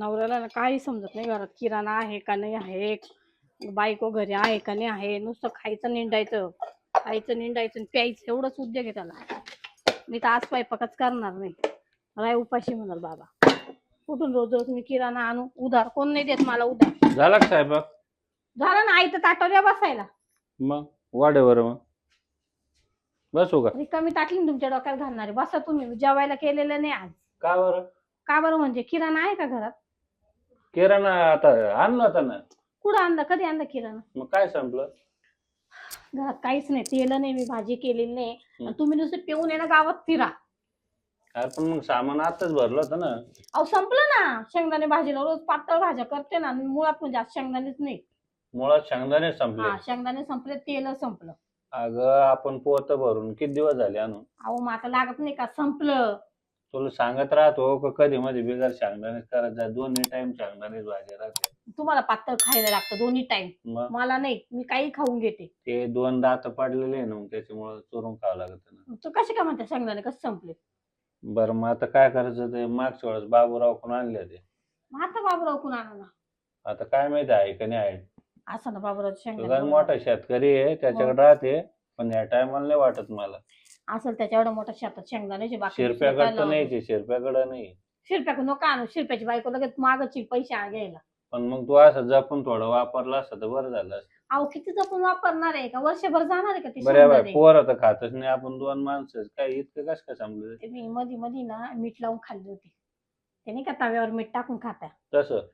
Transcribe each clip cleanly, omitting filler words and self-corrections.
नवऱ्याला ना काही समजत नाही, घरात किराणा आहे का नाही आहे, बायको घरी आहे का नाही आहे, नुसतं खायचं निंडायचं, खायचं निंडायचं आणि प्यायचं एवढंच उद्योग आहे त्याला. मी तर आज स्वयंपाकच करणार नाही, राय उपाशी म्हणाल बाबा. कुठून रोज रोज मी किराणा आणू? उधार कोण नाही देत मला उधार. झाला का स्वयंपाक? झालं ना, आई तर ताटवल्या बसायला. मग वाडेवर मग बसू का? रिकामी ताटली ना तुमच्या डोक्यात घालणारे. बसा तुम्ही, जेवायला केलेलं नाही आज. का बरं? का बरं म्हणजे किराणा आहे का घरात? किराणा आता आणला होता ना. कुठं आणलं? कधी आणलं किराणा? मग काय संपलं? घरात काहीच नाही, तेल नाही, मी भाजी केलेली नाही, आणि तुम्ही नुसतं पिऊन आहे ना गावात फिरा. अरे पण मग सामान आताच भरलं होतं ना. अहो संपलं ना. शेंगदाणे भाजीला रोज पातळ भाज्या करते ना, मुळात म्हणजे आज शेंगदाणेच नाही. मुळात शेंगदाणे संपले. हा, शेंगदाणे संपले, तेल संपलं. अगं आपण पोत भरून किती दिवस झाले आणून? अहो मग आता लागत नाही का? संपलं. तुला सांगत राहतो का कधी मध्ये बिगर शेंगदाणेच करायचं, दोन्ही टाइम शेंगदाणेच भाजी राहते. तुम्हाला पातळ खायला लागतं दोन्ही टाइम, मग मला नाही, मी काही खाऊन घेते. ते 2 दात पडलेले आहे ना, मग त्याच्यामुळे चोरून खावं लागत ना. तू कसे काय म्हणता शेंगदाणे कसं संपले? बरं मग आता काय करायचं? ते मागच्या वेळेस बाबूराव कोण आणले होते. मग आता बाबूराव कुण आणा ना. आता काय माहिती आहे का नाही आहे. असं ना बाबूराव तो शेंगदाणे मोठा शेतकरी आहे, त्याच्याकडे राहते, पण या टायमाला नाही वाटत मला. असेल त्याच्या एवढं मोठ्या शेतात शेंगदाण्याची बाकी शिरप्याकडे तर नाही, शिरप्याकडे नाही. शिरप्याक नको आणू. शिरप्याची बायको लगेच मागची पैसे घ्यायला. पण मग तू असं जपून थोडं वापरलं असतं तर बरं झालं असतं. अहो किती जपून वापरणार आहे का? वर्षभर जाणार आहे का ते बरं बाय, शेंगदाणे? पोर तर खातच नाही, आपण 2 माणसं काय इतकं कसं काय समजलं? ते मी मधी मधी ना मीठ लावून खाल्ली होती. ते नाही का तव्यावर मीठ टाकून खाता. तसं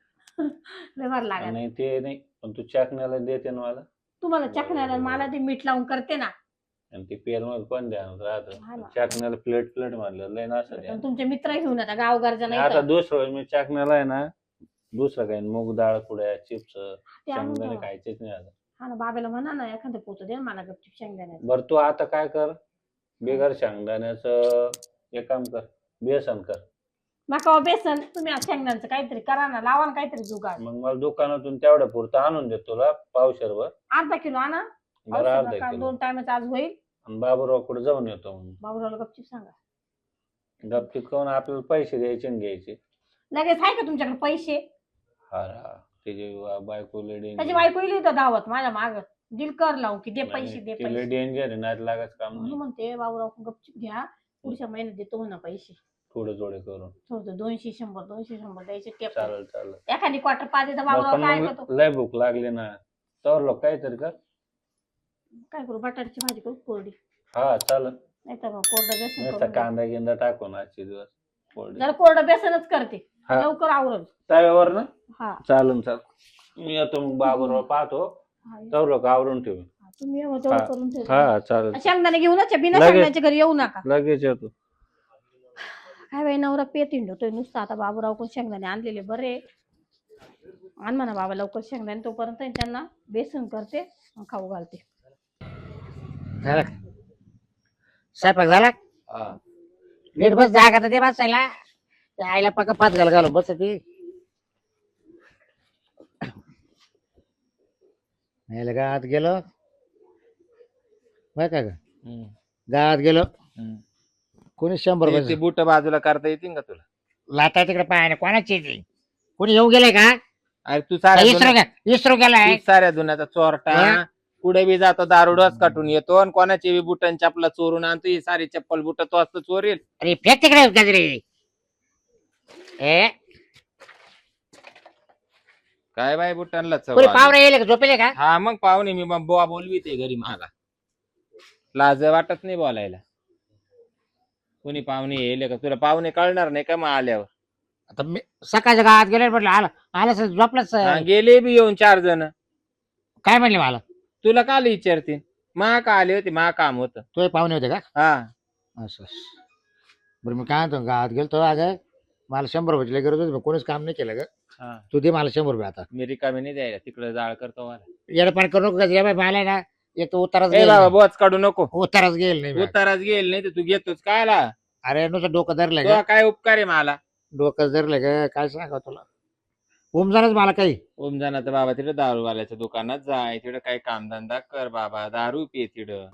व्यवहार लागत नाही, ते नाही, पण तू चाकण्याला देते ना मला. तुम्हाला चखण्याला, मला ते मीठ लावून करते ना. आणि ती पेल मध्ये पण ध्यान हा राहतं. ना. चाकण्याला प्लेट म्हणलं लय नसतं ध्यान. पण तुमचे मित्र घेऊन आता गाव गरजा नाही आता तर. दुसरं मी चाकण्याला आहे ना, दुसरं काही मूग डाळ, कुड्या, चिप्स, ते आणून शेंगदाणे ठेवा. खायचेच नाही आता. हा ना, बाबाला म्हणा ना एखादं पोतं दे ना मला गपचूप शेंगदाण्याचं. बरं तू आता काय कर, बिगर शेंगदाण्याचं एक काम कर, बेसन कर. नका बेसन, तुम्ही आज शेंगदाण्याचं काहीतरी करा ना, लावा ना काहीतरी जुगाड. मग मला दुकानातून तेवढ्या पुरतं आणून देतो तुला पावशेरभर. अर्धा किलो आणा. बरं अर्धा किलो. 2 टायमाचं आज होईल. आणि बाबूरावकडे जाऊन येतो मग. बाबूरावला गपचूप सांगा. गपचित करून आपल्याला पैसे द्यायचे आणि घ्यायचे. लगेच आहे का तुमच्याकडे पैसे? हा त्याची बायको लेडी त्याची बायको येईल इथं धावत माझ्या माग, दिल कर लावून की दे पैसे दे पैसे. डेंजर नाही लागायचं काम म्हणून नाही. म्हणते बाबूराव गपचूप घ्या, पुढच्या महिन्यात देतो म्हणा पैसे. थोडे थोडे करून. थोडं 200 100 द्यायचे टेप. चालेल चालेल. एखादी क्वार्टर पाहिजे तर बाबूराव पण काय मग करतो? लय भूक लागली ना, तर लोक काहीतरी कर. काय करू? बटाट्याची भाजी करू कोरडी. हा चालेल. नाही तर मग कोरडं बेसन नुसता करून कांदा गिंदा टाकून आजचे दिवस देऊ. जरा कोरडं बेसनच करते, हा. लवकर आवरल. तव्यावर ना. हा चालेल मी येतो मग बाबूराव पाहतो, तर लोक आवरून ठेवून. तुम्ही येऊ तेवढं करून ठेवा. हा चालेल. शेंगदाणे घेऊनच बिना लगेच. शेंगदाण्याच्या घरी येऊ नका. लगेच येतो. काय बाई नवरा पेत हिंडतोय नुसतं. आता बाबूराव कोण शेंगदाणे आणलेले बरे. आण म्हणा बाबा लवकर शेंगदाणे, तोपर्यंत त्यांना बेसन करते खाऊ घालते. झालं का? स्वयंपाक झाला? नीट बस, जागा तर दे बसायला. त्या आईला पक्का 5 घालून बस ती. गावात गेलो बर का, गावात गेलो कोणी 100 ते रुपये बूट बाजूला करता येतील का तुला? लाता तिकडे पाय कोणाची ती? कोणी येऊ गेले का? अरे तू इसरो गेलाय. साऱ्या दुन्याचा चोरटा, हा? कुठे बी जातो दारुडच काटून येतो आणि कोणाची बी बुटांची चपला चोरून आणतो. ही सारी चप्पल बुट तो असतो चोरील. अरे फेक तिकडे गजरे. ए काय बाई बुटांना कोणी पाहुणे येले का? झोपेले का? हा मग पाहुणे मी मग बुवा बोलवी ते घरी मला लाज वाटत नाही बोलायला. कोणी पाहुणे येले का? तुला पाहुणे कळणार नाही का मग आल्यावर? आता मी सकाळच्या गावात गेले म्हटलं आलं झोपलंच. हा, गेले बी येऊन 4 जण. काय म्हणले मला? तुला काल विचारतील? मा का आले होते, मा काम होतं. तो पाहुणे होते का? हा असं बरं मी काय म्हणतो, गावात गेलो अगं मला 100 रुपयाची गरज होती, कोणीच काम नाही केलं ग. हा तू दे मला 100 रुपये आता. मी रिकामी नाही द्यायला, तिकडे जाळ करतो मला. येडपाण करू नको गजरे बाई, मला ना एक तर उतारच ए गेल बाबा नाही. बोच काढू नको. उतारच गेल नाही. उताराच गेल नाही तर तू घेतोच कायला? अरे नुसतं डोकं धरलं तुला का? काय उपकार आहे मला? डोकं धरलं का काय सांगा तुला? उमजानच मला काही. ओमजानाचं बाबा तिकडे दारूवाल्याच्या दुकानात जाय, तिकडे काही कामधंदा कर बाबा, दारू पी तिकडं.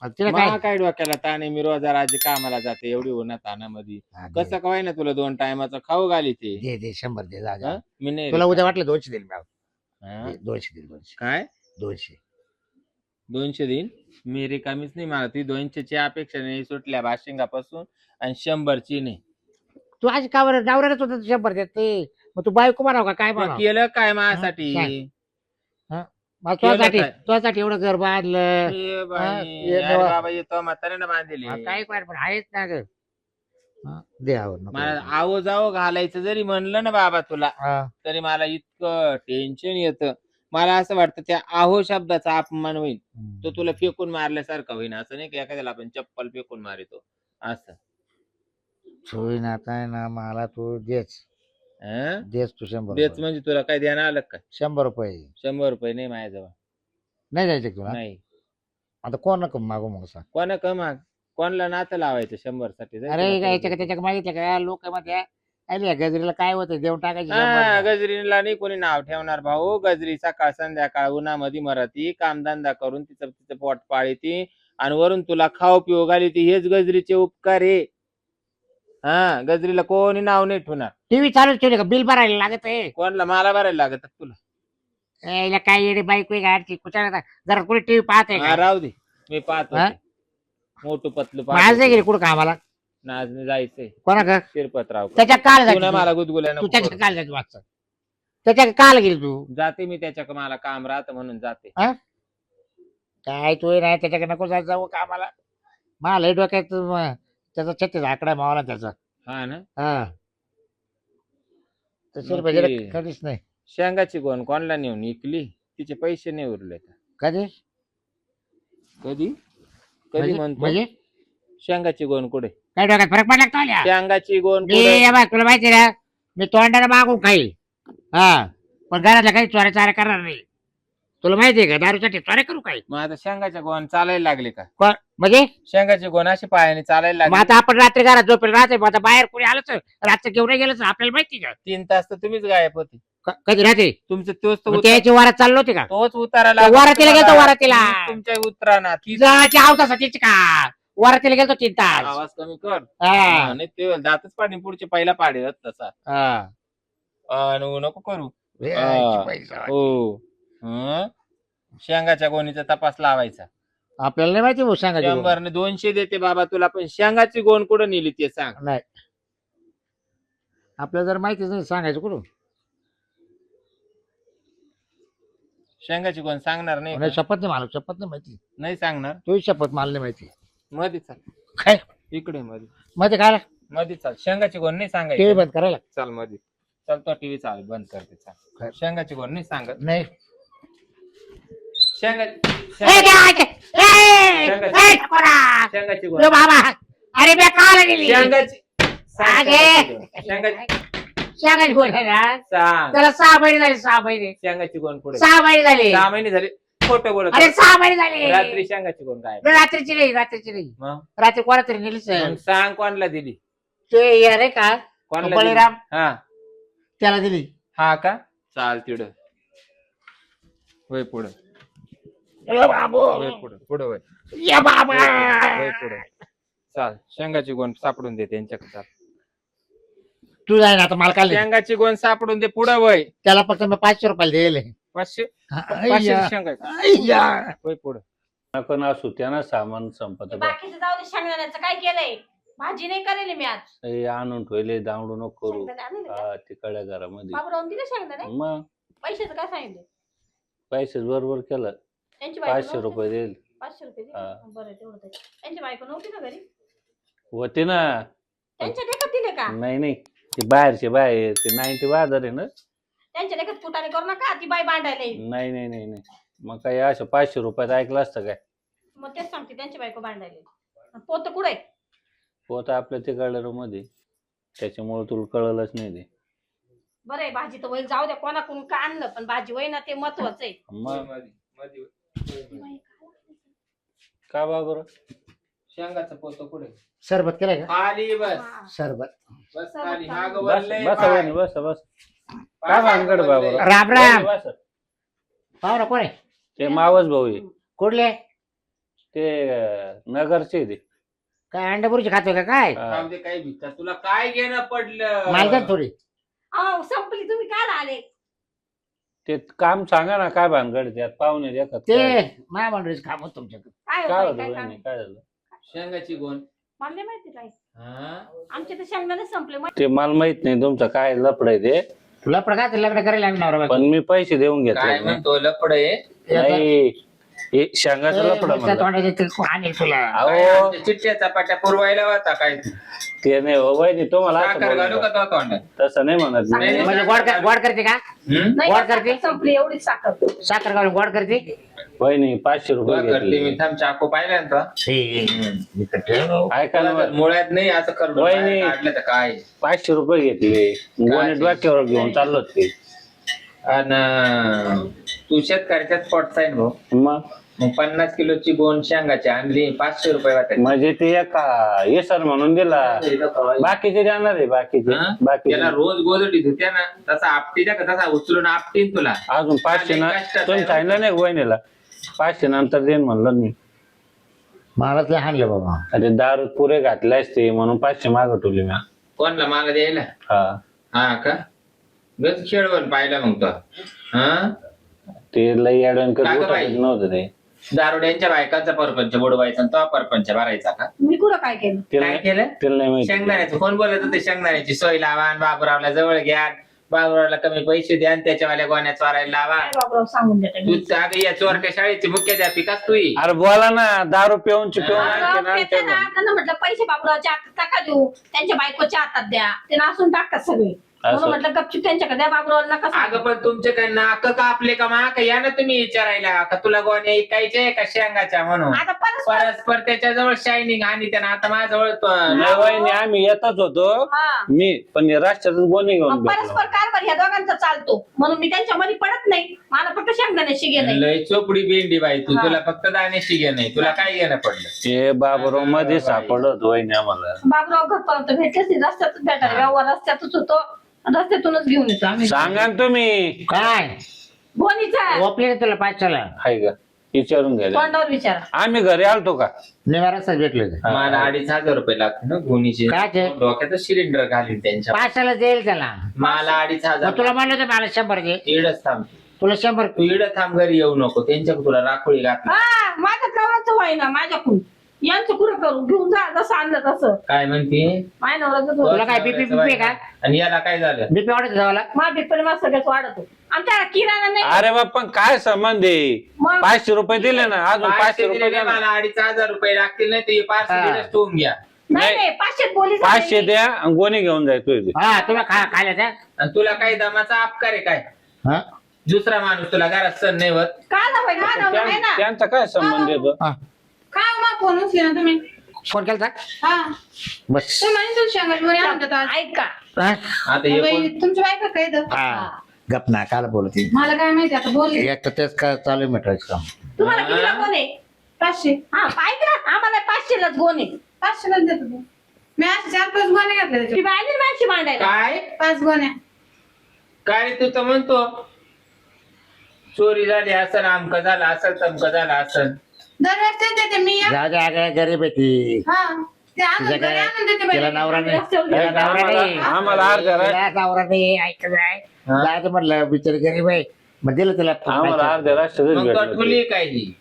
मग तिला काय काय डोक्याला ताणे मी रोजा कामाला जाते एवढी उन्हात तानामध्ये हा, दे, कसं काय ना तुला 2 टायमाचं खाऊ घाली ते दे 100 दे जा, जा. हं? मी नाही तुला रे उद्या काय. वाटलं 200 देईल मी हं? 200 देईल 200 काय 200 200 देईन मी रिकामीच नाही मला ती 200ची अपेक्षा नाही सुटल्या बाशिंगापासून आणि 100ची नाही तू आज का बरं डावरच होता 100 देत ते मग तू बायको म्हणाव का काय मग म्हणाव केलं काय माझ्यासाठी सांग. मग केलं तुझ्यासाठी काय? तुझ्यासाठी एवढं घर बांधलं ए बाई, हे अरे देवा. बाबा येतो म्हाताऱ्यानं बांधले मग काय पण आहेच ना ग दे आवड नको. मला आવો जावं घालायचं जरी म्हणलं ना बाबा तुला हा. तरी मला इतकं टेन्शन येतं मला असं वाटतं त्या आहो शब्दाचा अपमान होईल तो तुला फेकून मारल्यासारखं होईन असं नाही की एखाद्याला आपण चप्पल फेकून मारितो असं सोय ना आता आहे ना मला तू देच हं? देच तू 100 देत रुपये. म्हणजे तुला काय देणं आलं का 100 रुपये 100 रुपये नाही माझ्याजवळ नाही द्यायचे तुला नाही आता कोण नको मागू मग सांग कोणा कमाग कोणाला नातं लावायचं 100 साठी जाय अरे तुला काय पैसे. त्याच्या मागितलं का लोक मध्ये अरे गजरीला काय होतं देऊन टाकायचे हा 100. गजरीला नाही कोणी नाव ठेवणार भाऊ गजरी सकाळ संध्याकाळ उन्हामध्ये मरती कामधंदा करून तिचं तिचं पोट पाळीती आणि वरून तुला खाऊ पिऊ घाली ती हेच गजरीचे उपकार आहे हा गजरीला कोणी नाव नाही ठेवणार टीव्ही चालूच ठेवली का बिल भरायला लागत आहे कोणाला मला भरायला लागत तुला यायला काय येडे बाईक गाडची कुठं जरा कुठे टीव्ही पाहते हा, राहू दे मी पाहतो हा? ते. मोठू पतलू आज नाही पाहतो गेली कुठं कामाला नाचने जायचंय कोणा का शिरपतराव त्याच्या काल जायची पुन्हा तू. मला गुदगुल्या तू नको त्याच्या करू. काल जायची वाटतं त्याच्या काल गेली तू जाते मी त्याच्या मला काम राहतं म्हणून जाते काय तू नाही त्याच्याकडे नको जात जाऊ कामाला मला लय डोक्यात त्याचा 36 आकडा मावाला त्याचा हा ना हा तसे मग पाहिजे ती- कधीच नाही शेंगाची गोण कोणला नेऊन इकली तिचे पैसे नाही उरले का कधी कधी कधी म्हणतो म्हणजे शेंगाची गोण कुठे काय डोक्यात फरक पडला का तुला? शेंगाची गोण मी कुठे हे बघ, तुला माहिती ना मी तोंडाला मागून खाईल हा पण घरातल्या काही चोऱ्या चाऱ्या करणार नाही तुला माहितीये का दारूसाठी चोऱ्या करू काही मग आता शेंगाच्या गोण चालायला लागले का म्हणजे शेंगाची गोण अशी पायाने चालायला मग लागली आता आपण रात्री घरात झोपेल राहते मग आता बाहेर कोणी आलं तर रात्र घेऊन गेलं तर आपल्याला माहिती का 3 तास तर तुम्हीच गायब होते कधी राहते तुमचं तोच तर मग उतार- त्याची वारात चाललो होते का तोच उताराला वरातीला गेलतो वरातीला तुमच्या उतराना ती तिचा आवता तिची का वरातीला गेलतो 3 तास आवाज कमी कर हा, हा, नाही ते दातच पाणी पुढचे पहिला पाडे होत तसा हा. नको करू हे हा. आईची पैसा. हो हं? शेंगाच्या गोणीचा तपास लावायचा आपल्याला नाही माहिती भाऊ सांगा 100 ने 200 देते बाबा तुला पण शेंगाची गोण कुठं नेली ते सांग नाही आपल्याला जर माहितीच नाही सांगायचं कुठून शेंगाची गोण सांगणार नाही नाही, का? शपथ नाही मला शपथ नाही माहिती नाही सांगणार तोही शपथ मला नाही माहिती मध्ये चाल काय इकडे मध्ये मध्ये काय मध्ये चाल शेंगाची गोण नाही टीव्ही सांगायची बंद करायला चाल मध्ये चल तो टीव्ही चाल बंद करते चाल काय? शेंगाची गोण नाही सांगत नाही शेंगाची गोण बाबा अरे मी काल गेली शेंगाची सांग अगे. शेंगाची गोण. शेंगाची गोष्ट आहे ना सांग त्याला 6 महिने झाले 6 महिने शेंगाची गोण पुढे 6 महिने झाले 6 महिने झाले खोटं बोलत अरे 6 महिने झाले रात्री शेंगाची गोण काय रात्रीची नाही मग रात्री कोणा तरी नेली मग सांग कोणाला दिली ते अरे का कोणाला दिली? बळीराम हा त्याला दिली हा का चाल तिड होय पुढं बाबू होय पुढं होय या बाबा होय पुढं चाल शेंगाची गोण सापडून दे त्यांच्याकडे चाल तू जाय ना आता मला काल शेंगाची गोण सापडून दे पुढं वय त्याला फक्त मी 500 रुपये दिले 500 शेंगाची होय पुढं पण असू त्यानं सामान संपत बाकीचं जाऊ दे शेंगदाण्याचं काय केलंय भाजी नाही करेल मी आज हे आणून ठेवले दांगडू नको करू शेंगदाणे आणले का? हा तिकडल्या घरामध्ये बाबूरावून दिले शेंगदाणे मग पैशाचं काय सांगितलं पैसे बरोबर केलं त्यांची बायको 500 नव्हती रुपये देईल का? 500 रुपये दिले? हा. बरं तेवढं तरी. त्यांची बायको नव्हती ना घरी होते ना त्यांच्या देखत दिले का नाही ते बाहेरचे बाहेर ते 90 बाजार आहे ना त्यांच्या देखत कुटाने करू नका ती बाई भांडायला येईल नाही मग काय असं 500 रुपयात ऐकलं असतं काय मग तेच सांगते त्यांची बायको भांडायला येईल पोत कुठे होतं आपल्या तिकडल्या रूम मध्ये त्याच्यामुळे तुला कळलंच नाही ते बरं आहे भाजी तर वैल जाऊ द्या कोणाकडून का आणलं पण भाजी वय ना ते महत्वाचं आहे मग का बरं शेंगाचं पोत पुढे सरबत केलं का खाली बस हा. सरबत बस खाली माग बस वरलंय बस पाय. बस काय भानगड बाबा राम राम बस पाहुणा कोण आहे ते मावस भाऊ आहे कुठले ते नगरचे ते काय अंडापुरीची खातोय का काय हा. जाऊ दे काही भिक्षा तुला काय घेणं पडलं मला तर थोडी अहो संपली तुम्ही काय आले ते काम सांगा ना काय भानगड त्यात पाहुणे देतात ते काय महामंडळीच काम होत तुमच्याकडे काय काय होतं, होतं काय वहिनी? काम? काय झालं शेंगाची गोण मला नाही माहिती काय हा? आमचे तर शेंगदाणे संपले ते मला माहित नाही तुमचं काय लफड आहे ते तुला प्रकार लग्न करायला लागणार नवरा बायको. पण मी पैसे देऊन काय घेतले म्हणतो लपड आहे नाही हे शेंगाचं ए, लफड नुसतं म्हणलं तोंडाचे ते आणेल तुला काय अहो आमच्या चिठ्ठ्या चपाट्या पुरवायला होता काय ते नाही हो वहिनी तुम्हाला असं साखर घालू बोलू का तो तोंडात का? तसं नाही म्हणत मी. नाही, म्हणजे गोड करते का हम्म? नाही गोड साखर करते? संपली एवढीच साखर साखर घालून गोड करते वहिनी 500 रुपये तुला करते मी घेतले थांब चाकू पाहिला ना ऐका ना तो मुळ्यात नाही असं करून वहिनी. काढलं तर काय 500 रुपये घेतले गोणे डोक्यावर घेऊन चाललो ते आणि तू शेतकऱ्याच्याच पोटचा आहे ना भाऊ मग मग 50 किलोची गोण शेंगाची आणली 500 रुपये वाटायचे म्हणजे ते एका ये सर म्हणून दिला बाकीचे देणार आहे बाकीचे हा? बाकीचे त्याला रोज गोदडीत होत्या ना तसा आपटी का तसा उचलून आपटीन तुला अजून 500 ना तुम्ही सांगितलं नाही वहिनीला 500 नंतर देईन म्हणलं मी मला ते हाणलं बाबा अरे दारू पुरे घातले असते म्हणून 500 मागवले मी कोणला मला द्यायला हा हा का गच खेळवून पाहिला मग तो हा ते लई ऍडवान्स का गं करत बाई? नव्हतं ते दारुड्यांच्या बायकांचा परपंच बुडवायचा आणि तो परपंच भरायचा का मी कुठं काय केलं तिला काय केलं तिला नाही माहिती शेंगदाण्याचं कोण बोलत होते शेंगदाण्याची सोय लावा आणि बाबूरावला जवळ घ्या बाबूरावला कमी पैसे द्या आणि त्याच्यावाल्या गोण्या चोरायला लावा काय बाबराव सांगून देते तू अगं या चोरट्या शाळेची मुख्याध्यापिकाच तू ही. अरे बोला ना दारू पिऊन पिऊन बाबराव आणखी देते ना, त्यांना म्हटलं पैसे बाबरावच्या हातात टाका देऊ त्यांच्या बायकोच्या हातात द्या ते नासून टाकतात सगळे म्हणून म्हटलं गपचूप त्यांच्याकडे द्या बाबरावला नका सांगू. अगं पण तुमच्याकडे नाक का आपले का माक या ना तुम्ही विचारायला का तुला गोण्या ऐकायचे का शेंगाच्या म्हणून आता परस्पर परस्पर त्याच्याजवळ शायनिंग आणि त्यानं आता माझ्याजवळ नाही वहिनी आम्ही येतच होतो हा मी पण रस्त्यातच गोणी घेऊन मग भेटलो परस्पर कारभार ह्या दोघांचा चालतो म्हणून मी त्यांच्या मध्ये पडत नाही मला फक्त शेंगदाण्याशी गेले लय चोपडी बेंडी बाई तू हा. तुला फक्त दाण्याशी घे नाही तुला काय घेणं पडलं ते बाबरो मध्ये सापडत वहिनी आम्हाला बाबराव घरपर्यंत भेटलेच नाही रस्त्यातच भेटायला व्यवहार रस्त्यातच होतो रस्त्यातूनच घेऊन येतो आम्ही सांगा ना तुम्ही काय गोणीचा ओपले तुला पाचशाला हाय का विचारून घ्यायला तोंडावर विचारा आम्ही घरी आलतो का निवाराच भेटले मला 2,500 रुपये लागते ना गुणीचे काय ते? डोक्यात सिलेंडर घालीन त्यांच्या पाचशाला देईल त्याला मला मग 2,500 तुला म्हणलं तर मला 100 दे इडच थांब तुला 100 तू इड थांब घरी येऊ नको त्यांच्या तुला राखोळी घातली हा माझ्या नवऱ्याचं व्हाय ना माझ्याकडून यांचं कुठं करू घेऊन जा जसं आणलं तसं काय म्हणते माझ्या नवऱ्याचं तुला होय. काय बीपी बीपी का आणि याला काय झालं बीपी वाढत जावाला माझ्या बिप्पल माझं सगळंच वाढतो आमच्या किराणा नाही अरे बाप्पा काय संबंध आहे मग 500 रुपये दिले ना अजून 500 500 रुपये दिले द्या ना. मला 2,500 रुपये लागतील नाही ते हा. पार्सल ठेवून घ्या नाही नाही. नाही 500 पोलीस 500 द्या आणि गोणी घेऊन जायचो हा तुला खायला द्या आणि तुला काही दमाचा अपकार आहे काय हा दुसरा माणूस तुला घरात सण नाही होत का ना भाई का ना आहे ना त्यांचा काय संबंध येतो हा. काय मग फोन उचले ना तुम्ही फोन केला हा बस ते म्हणजे तू शेंगाची वरी आणतात आज. ऐका हा? आता हे बाई, कोण- तुमची बायका काय तर हा गप ना काल बोलते मला काय माहिती आता बोलली एक तर तेच काय चालू आहे मिटवायचं काम तुम्हाला किती कोण आहे 500 हा ऐका आम्हाला 500 लाच गोण आहे 500 देतो तू मी असे 4-5 गोण्या घातल्या ती त्याच्यात बाहेर माणशी मांडायला काय 5 गोण्या काय तू तर म्हणतो चोरी झाली असन आमक झालं असल तमक झालं असन दरवेळेस ते देते मी एक- जाऊ दे गरीब आहे ती हा ते आणून तुझ्या घरी काय आणून देते तिला बाई. नवरा नाही रस्त्यावर तिला नवरा नाही आम्हाला अर्ध्या तिला नवरा नाही ऐकत आहे हा? जायचं म्हटलं बिचारी गरीब आहे मग दिलं तिला आम्हाला अर्ध्या रस्त्यातच मग भेटलं कटुली काय ही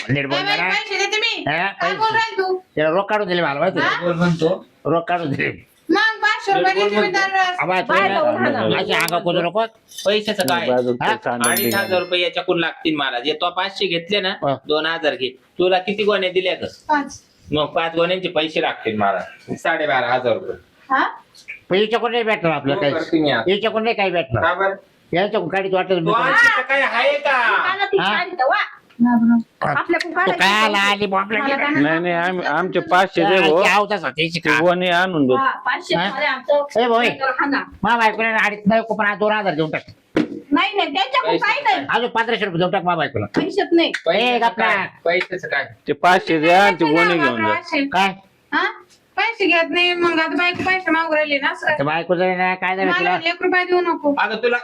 नीट बोल काय बाई, जरा. पैसे देते मी हा, काय बोल राहील तू तिला रोख काढून दिले मला माहिती आहे? बोल म्हणतो रोख काढून दिले मग 500 रुपये देते मी दरवेळेस आबा बाहेर जाऊन राहणार. अशी अंगा कोजू नको पैशाचं काय बाजूत हा? ते सांडून 2,500 रुपये याच्याकडून लागतील मला जे तो 500 घेतले ना हा. 2,000 घे तुला किती गोण्या दिल्या ग 5 मग 5 गोण्यांचे पैसे लागतील मला 12,500 रुपये हा पण हिच्याकडून नाही भेटणार आपलं हो, काही करते मी आता. हिच्याकडून नाही काही भेटणार का बरं? यांच्याकडून काढीत वाटत तो आणखीचं काय आहे का दुकानात ती हा? काढीत वा. बाबराव. आपल्याकडून तो काय आला काढायची. आली बॉम्बला मला काय नाही नाही आमचे 500 दे भाऊ त्याची ते गोणी आणून देतो हा, 500 हा? मध्ये आमचं ए, भाई. हा ना. मा बायकोला अडीच नाही पण 2,000 देऊन टाक नाही नाही त्यांच्याकडून काही नाही अजून 1,500 रुपये देऊन टाक मा बायकोला पैशात नाही पैशाचं गप्पा. काय? पैशाचं काय ते 500 द्या आणि ते गोणी घेऊन बाबराव जा असेल. काय हा पैसे घेत नाही मग आता बायको पैसे मागू राहिली ना असं त्या बायको जरी नाही काय झालं मला तिला 1 रुपया देऊ नको अगं तुला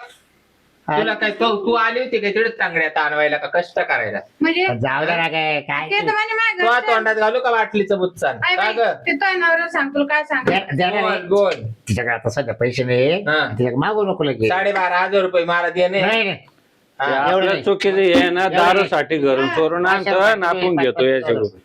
तुला काय तू आली होती काय तिकडे तांगड्यात आणवायला का कष्ट करायला? म्हणजे जाऊ दे ना काय ते तर म्हणे माझ्या तो घरचं- तोंडात घालू का बाटलीचं बुच्चान आई का बाई, ग? ते तो नवऱ्याला सांग तुला काय सांग बोल बोल. तिच्याकडे आता सध्या पैसे नाही हा. तिच्याकडे मागू नको लगे 12,500 रुपये मला देणे. नाही नाही हा. ते एवढं आपल्या नाही. चुकीची आहे ना एवढं दारूसाठी घरून चोरून आणतो आणि आपण घेतो याच्याकडून.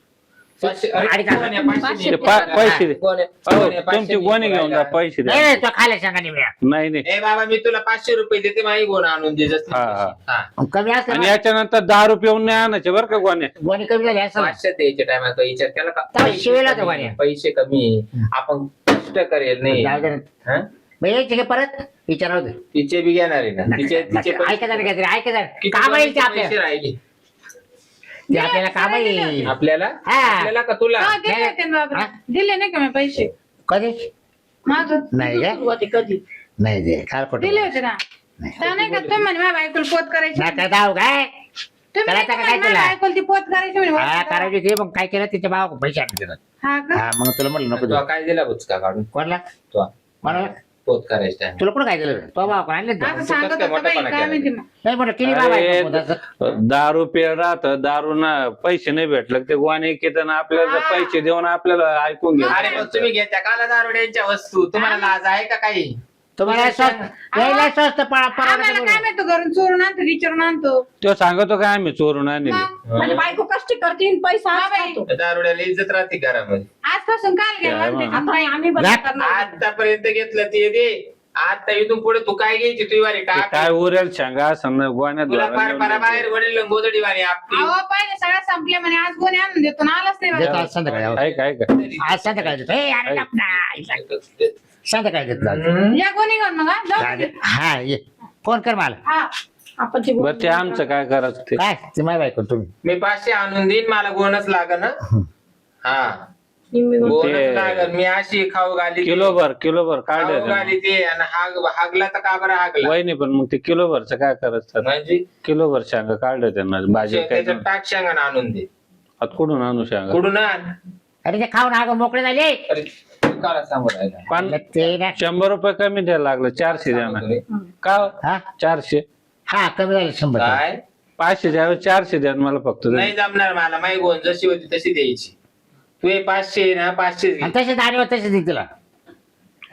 पाचशे- अरे, आणि काय? कोण आहे? पाचशे ते दे. पैसे दे. कोण आहे? अहो, कोण आहे? पाचशे तुमची दे. गोणी घेऊन जा पैसे नाही द्या. नाही, तो खायला सांगा नाही मिळा नाही नाही ए बाबा मी तुला 500 रुपये देते माझी गोण आणून दे जसं हा, पैसे. हा. कमी आणि असलं याच्यानंतर 10 रुपये येऊन नाही आणायचे बरं का गोण्या. गोणी कमी झाली असं 500 द्यायचे टायमात विचार केला का? तेव्हा शिवेला कमी तो आहे, वाण्या. पैसे कमी आहे. आपण कष्ट करेल नाही जाऊ दे ना. हा? मग यायचे का परत विचारावं दे. तिचे बी घेणार आहे ना तिचे तिचे ऐका जरा काहीतरी ऐका जरा किती काम येईल ते पैसे आपल्याला राहिले ते आपल्याला काम येईल आपल्याला हा. आपल्याला का तुला? हा, दिले होते ना बाबा. हा? दिले नाही का मी पैसे कधी माझं नाही का सुरुवाती कधी नाही दे काय खोटं दिले होते ना नाही. त्या नाही का तुम्ही म्हणे माझ्या बायकोला पोत करायची नका जाऊ काय तुम्ही नाही करायचं का का काय म्हणे माझ्या तुला? बायकोला ती पोत करायची म्हणे हा वर्षाला. करायची ते मग काय केलं तिच्या भावा पैसे आणले तिला हा का हा मग तुला म्हटलं नको तो देऊ. काय दिला बुचका काढून कोणला तो कोणाला पोत करायचा तुला कुठं काय दिलं तो भावा कोण आणले असं सांगत होता बाई काय माहिती मग नाही म्हटलं किती बाबा अरे, आहे तो पोताचं? दारू पे राहत दारू ना पैसे नाही भेटलं ते गोणे किती आपल्याला हा. पैसे देऊन आपल्याला ऐकून घे. अरे मग तुम्ही घेत्या काला दारुड्यांच्या वस्तू तुम्हाला लाज आहे का काही? तुम्हाला स्वस्त यायला स्वस्त आम्हाला परवडतं काय माहिती घरून चोरून आणतो विचारून आणतो तो सांगतो काय आम्ही चोरून आणले. मग म्हणजे बायको कष्ट करते आणि पैसा हा आज बाई. खातो. दारुड्याला इज्जत राहते घरामध्ये. आजपासून काल काय गेला मग? आता आम्ही बंद जा. करणार. आतापर्यंत घेतलं ते दे. आता इथून पुढे तू काय घ्यायची तुझी वाली ते टाक. काय उरेल सांगा असं गोण्यात तुला भरून पार घेऊन पारा जातो. बाहेर वडील गोदडी वाणी आपली. अहो पहिले सगळं संपले म्हणे आज कोणी आणून देतो ना आलाच नाही देतो बाबा. आज संध्याकाळी आहो. ऐक ऐक आज संध्याकाळी देतो ए, अरे बाप ना. संध्याकाळी देतो आज. या कोणी घेऊन मग हा? जाऊ जा दे. दे. हा ये फोन कर मला हा आपण ते बरं ते आमचं काय करायचं ते काय ते माय बायको तुम्ही मी 500 आणून देईन मला गोणच लागन हं? हा निम्मी गोष्ट. गोणच लागन. मी अशी खाऊ घाली किलोभर खाऊ काढले घाली ते आणि हागला तर का बरं हागला वहिनी पण मग ते किलोभरचं काय करायचं म्हणजे किलोभर शांगा काढलं त्यांना भाजी काय त्याच्यात टाक शेंगानं आणून दे. आता कुठून आणू शांगा कुठून आण? अरे ते खाऊन आग मोकळे झाले अरे तू काला सांगू राहिला? पण ते ना 100 रुपये कमी द्यायला लागलं 400 द्या ना का हो? हा 400 हा कमी झाले 100 काय 500 द्या 400 द्या मला फक्त नाही जमणार मला माही गोण जशी होती तशी द्यायची. तू हे 500 ना 500 आणि तसे दाणे तसे दे तुला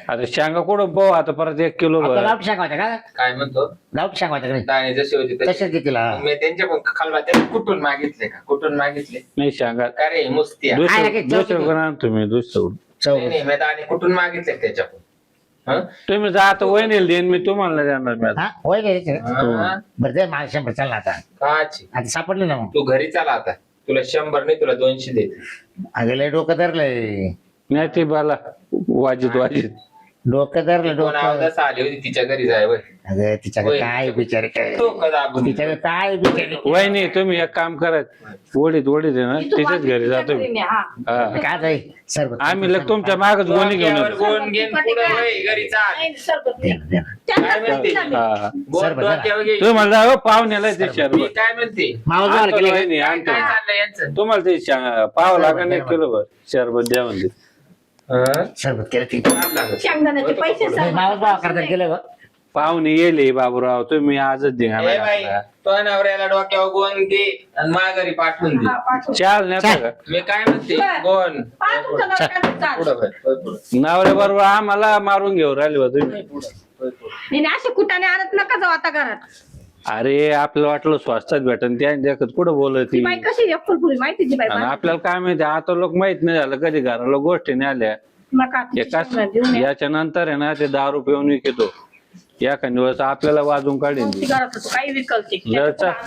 आता शांगा कुठं पाहू आता परत 1 किलो भर गावठी सांगायचं का काय म्हणतो गावठी सांगायचं का नाही दाणे जशी होती तशी. तसेच दे तिला मग मी त्यांच्या पण खालवा त्याला कुठून मागितले का कुठून मागितले नाही शांगा का रे मुस्त्या काय लगेच दुसरं जाऊ दुसरं आणतो मी दुसरं चव नाही नाही मी दाणे कुठून मागितले त्याच्याकडून हं? तुम्ही जा आता वहिनीला देईन मी तुम्हाला देणार मी आता. हा होय रे हं? बरं दे मला 100 चालला आता काची आता सापडले ना मग तू घरी चाला आता तुला 100 नाही तुला 200 देते. अगं लय डोकं धरलंय नाही ते बाला वाजित डोकं धरलं दोन डोकं अवदस आली होती तिच्या घरी जाय वय अगं तिच्याकडे होय. काय बिचारे काय डोकं दाबून तिच्याकडे काय बिचारे वहिनी तुम्ही एक काम करा ओढीत आहे ना इथं तिच्याच घरी वाजवीच्या जातो मी. घरी न्या, हा. हा. काय जाई सरबत आम्ही लग तुमच्या मागच गोणी घेऊन डोक्यावर येतो. गोण घेऊन पुढं वय घरी चाल. नाही, सरबत दे नाही. ना, दे ना. त्यांना काय म्हणते? दिला मी. हा. गोण सरबत आहे ना. डोक्यावर घे. तुम्हाला जावं पाहुण्याला ते मी शरबत काय म्हणते मावस आणतो भावाला केलं का? वहिनी, काय आणतो. काय चाललंय यांचं तुम्हाला ते पाव लागेल 1 किलोभर शरबत द्या म्हणजे हं? सरबत केलं ठीक काय लागलं? शेंगदाण्याचे पैसे नाही, सरबत. मावस भावा करता केलं गं. पाहुणे येले बाबूराव तुम्ही आजच द्या ए बाई तो नवऱ्याला डोक्यावर गोण दे आणि माघारी पाठवून दे. हा, पाठव. चाल नेता का मी काय म्हणते बरं. गोण पाहा तुमच्या नवऱ्याचं चाल. पुढं भर, पुढं. नवऱ्या बरोबर आम्हाला मारून घेऊन राहिले बा तुम्ही नाही, नाही, असे कुटाने आणत नका जाऊ आता घरात. अरे आपल्याला वाटलं स्वस्तात भेटन त्या देखत कुठं बोलत ती बाई कशी एप्पलपुरी माहिती ती बाई आणि आपल्याला काय माहिती आता लोक माहित नाही झालं कधी घराला गोष्टी नाही आल्या नका तिची एकाच शेंगदाणे देऊन या. याच्या नंतर आहे ना ते दारू पिऊन विकतो एखाद्या दिवस आपल्याला वाजून काढीन ती घरात होतो, काही विकलते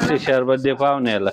ते शरबत दे पाहुण्याला